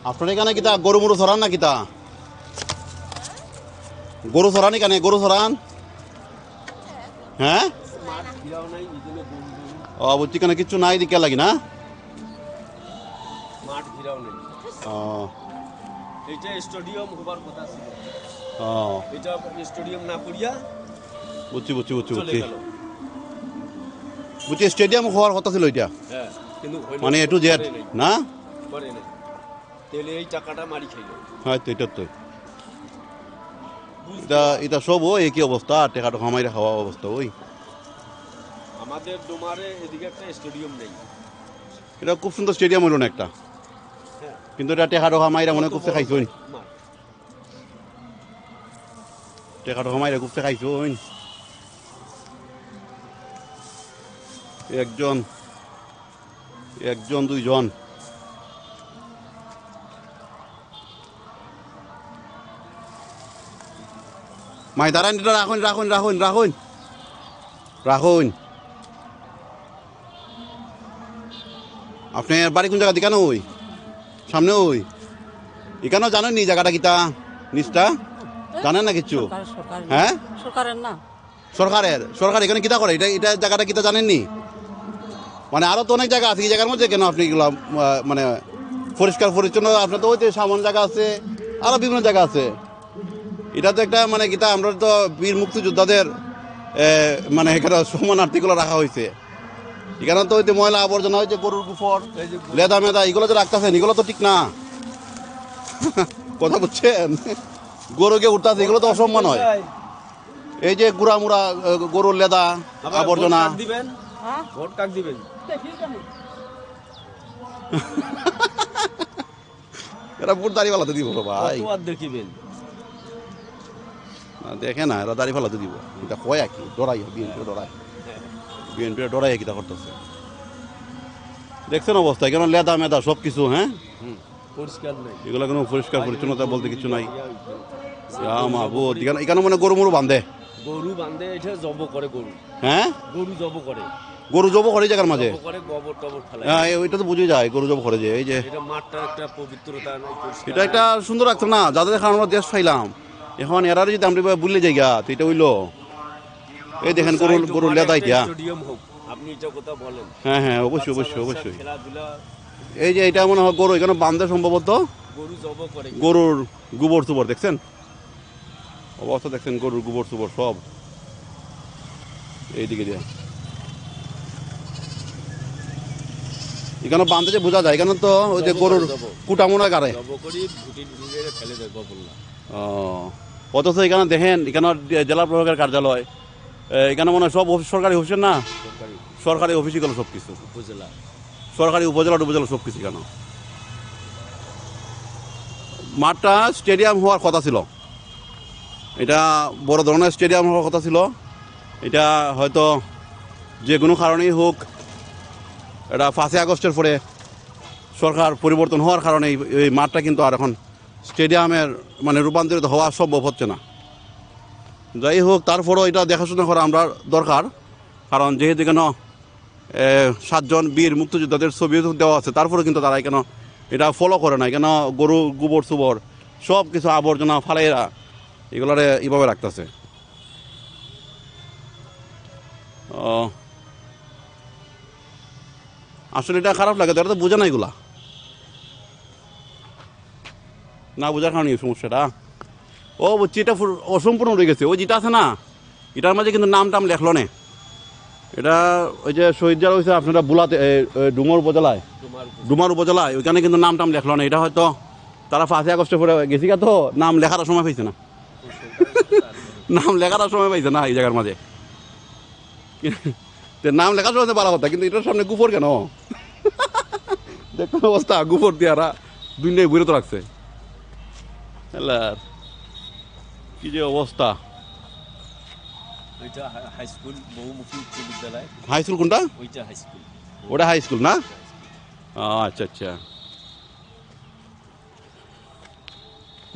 আপনার এখানে কিতা গরু মরু ছড়ান না কিতা গরু ছড়ান এখানে গরু ছড়ান হ্যাঁ ও বুঝছি কেন কিচ্ছু নাই দিকে লাগি না মাঠ ঘিরাও নেই ও এইটা স্টেডিয়াম হবার কথা ছিল ও এটা স্টেডিয়াম না করিয়া বুঝছি বুঝছি বুঝছি চলে বুঝছি গেল বুঝছি স্টেডিয়াম হওয়ার কথা ছিল এটা হ্যাঁ কিন্তু মানে এ টু জেড না করে নাই তাহলে এই টাকাটা মারি খাইল হয়তো এটা তো এটা এটা সব ওই একই অবস্থা টেকাটা খামাইরে খাওয়া অবস্থা ওই আমাদের ডোমারে এদিকে একটা স্টেডিয়াম নেই এটা খুব সুন্দর স্টেডিয়াম হইল না একটা হ্যাঁ কিন্তু এটা টেকাটো খামাইরা মনে খুব খাইছো মাঠ টেকাটো খামাইরা খুব খাইছো একজন একজন দুইজন মাই দাঁড়ান এটা রাখুন রাখুন রাখুন রাখুন রাখুন আপনার বাড়ি কোন জায়গা দিকানো ওই সামনে ওই এখানেও জানেন নি জায়গাটা কিতা নিচটা জানেন না কিচ্ছু হ্যাঁ সরকারের না সরকার এখানে কিতা করে এটা এটা জায়গাটা কিতা জানেননি মানে আরো তো অনেক জায়গা আছে এই জায়গার মধ্যে কেন আপনি এগুলো মানে পরিষ্কার পরিচ্ছন্ন আপনার তো ওই যে সামন জায়গা আছে আরো বিভিন্ন জায়গা আছে এটা তো একটা মানে কিতা আমরা তো বীর মুক্তিযোদ্ধাদের মানে এখানে সমানার্থীগুলো রাখা হয়েছে এখানে তো ওই যে ময়লা আবর্জনা হয়েছে গরুর গুফর লেদা মেদা এগুলো যে রাখতেছেন এগুলো তো ঠিক না কথা বুঝছেন গরুকে উঠতেছে এগুলো তো অসম্মান হয় এই যে গুড়া মুড়া গরুর লেদা আবর্জনা দিবেন হ্যাঁ ভোট কাক দিবেন এরা ভোট দাঁড়িয়ে ফেলাতে দিব ভাই কতবার দেখিবেন না দেখে না এরা দাঁড়িয়ে ফেলাতে দিব এটা কয় কি ডরাই বিএনপি ডরাই কিতা করতেছে দেখছেন অবস্থা কেন লেদা মেদা সব কিছু হ্যাঁ পরিষ্কার নেই এগুলো কোনো পরিষ্কার পরিচ্ছন্নতা বলতে কিছু নাই বহুত এখানে মানে গরু মরু বান্ধে গরু বান্ধে এটা জব করে গরু হ্যাঁ গরু জব করে গরু জব করে এই জায়গার মাঝে জব করে গোবর টবর ফেলায় হ্যাঁ ওইটা তো বুঝে যায় গরু জব করে যে এই যে এটা মাঠটা একটা পবিত্রতা নাই পরিষ্কার এটা একটা সুন্দর লাগতো না যাদের এখন আমরা দেশ পাইলাম এখন এরার যদি আমরা বুঝলে যাইগা তো এটা হইলো এই দেখেন গরু গরু লেদাই দিয়া স্টেডিয়াম হোক আপনি এটা কথা বলেন হ্যাঁ হ্যাঁ অবশ্যই অবশ্যই অবশ্যই খেলাধুলা এই যে এটা মনে হয় গরু এখানে বান্ধে সম্ভবত গরু জব করে গরুর গোবর সুবর দেখছেন অবস্থা দেখছেন গরুর গোবর সুবর সব এইদিকে দিয়ে এখানে বান্ধে যে বোঝা যায় এখানে তো ওই যে গরুর কুটামোনা গাড়ে জব করি ভুটি ঢুকে ফেলে দেয় গোবরলা ও অথচ এখানে দেখেন এখানে জেলা প্রশাসকের কার্যালয় এখানে মনে হয় সব সরকারি অফিসের না সরকারি সরকারি অফিসই গেল সব কিছু উপজেলা সরকারি উপজেলা টুপজেলা সব কিছু কেন মাঠটা স্টেডিয়াম হওয়ার কথা ছিল এটা বড় ধরনের স্টেডিয়াম হওয়ার কথা ছিল এটা হয়তো যে কোনো কারণেই হোক এটা 5 আগস্টের পরে সরকার পরিবর্তন হওয়ার কারণে এই মাঠটা কিন্তু আর এখন স্টেডিয়ামের মানে রূপান্তরিত হওয়া সম্ভব হচ্ছে না যাই হোক তারপরেও এটা দেখাশোনা করা আমরা দরকার কারণ যেহেতু কেন 7 জন বীর মুক্তিযোদ্ধাদের ছবি দেওয়া আছে তারপরে কিন্তু তারা কেন এটা ফলো করে না কেন গরু গোবর সুবর সব কিছু আবর্জনা ফালাইরা এগুলারে এইভাবে রাখতেছে আসলে এটা খারাপ লাগে তারা তো বোঝে না এগুলা না বোঝার কারণে সমস্যাটা ও বুঝছি এটা অসম্পূর্ণ রয়ে গেছে ওই যেটা আছে না এটার মাঝে কিন্তু নাম টাম লেখলো না এটা ওই যে শহীদ জাল হয়েছে আপনারা বুলাতে ডুমার উপজেলায় ওইখানে কিন্তু নাম টাম লেখলো না এটা হয়তো তারা 5 আগস্টের পরে গেছি তো নাম লেখার সময় পাইছে না নাম লেখার সময় পাইছে না এই জায়গার মাঝে নাম লেখার সময় ভালো কথা কিন্তু এটার সামনে গুফর কেন দেখুন অবস্থা গুফর দিয়ে আর দুনিয়ায় ঘুরে তো রাখছে কি যে অবস্থা ওইটা হাই স্কুল বহুমুখী উচ্চ বিদ্যালয় হাই স্কুল কোনটা ওইটা হাই স্কুল ওটা হাই স্কুল না আচ্ছা আচ্ছা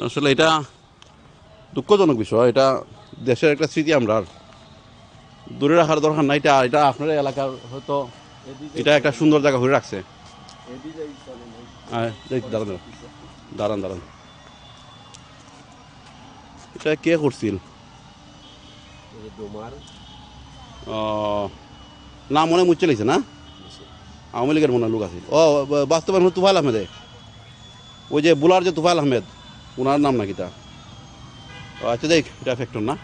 আসলে এটা দুঃখজনক বিষয় এটা দেশের একটা স্মৃতি আমরা দূরে রাখার দরকার নাই এটা এটা আপনার এলাকার হয়তো এটা একটা সুন্দর জায়গা ঘুরে রাখছে এদিকে চলে নাই হ্যাঁ দাঁড়ান দাঁড়ান দাঁড়ান এটা কে করছিল এই ডোমার ও না মনে মুচ্ছে লাগছে না আওয়ামী লীগের মনে হয় লোক আছে ও বাস্তবে তুফাইল আহমেদে ওই যে বুলার যে তুফাইল আহমেদ ওনার নাম নাকি তা ও আচ্ছা দেখ এটা ফ্যাক্টর না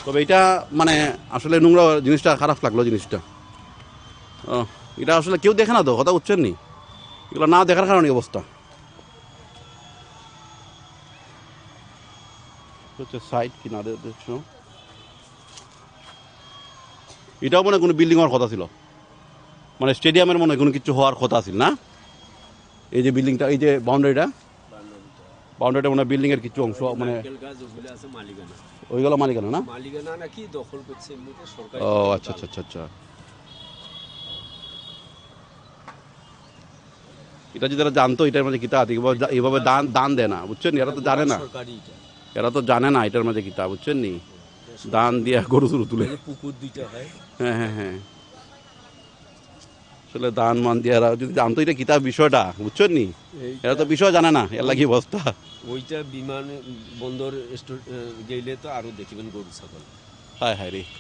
তবে এটা মানে আসলে নোংরা জিনিসটা খারাপ লাগলো জিনিসটা ও এটা আসলে কেউ দেখে না তো কথা বুঝছেন নি এগুলো না দেখার কারণে এই অবস্থা হচ্ছে সাইড কিনারে দেখছো এটাও মনে হয় কোনো বিল্ডিং হওয়ার কথা ছিল মানে স্টেডিয়ামের মনে হয় কোনো কিছু হওয়ার কথা ছিল না এই যে বিল্ডিংটা এই যে বাউন্ডারিটা মনে হয় বিল্ডিংয়ের কিছু অংশ মানে নারকেল গাছ ওগুলো আছে মালিকানা ওইগুলো মালিকানা না মালিকানা নাকি দখল করছে এমনিতে সরকার ও আচ্ছা আচ্ছা আচ্ছা আচ্ছা এটা যদি এরা জানতো এটার মাঝে কিতা আছে এইভাবে দান দান দেয় না বুঝছেন এরা তো জানে না সরকারি এটা এরা তো জানে না এটার মাঝে কিতা বুঝছেন নি দান দিয়ে গরু চুরু তুলে এই যে পুকুর দুইটা হয় হ্যাঁ হ্যাঁ হ্যাঁ আসলে দান মান দিয়ে এরা যদি জানতো এটা কিতাব বিষয়টা বুঝছেন নি এরা তো বিষয় জানে না এর লাগি অবস্থা ওইটা বিমান বন্দর গেলে তো আরো দেখবেন গরু ছাগল হায় হায় রে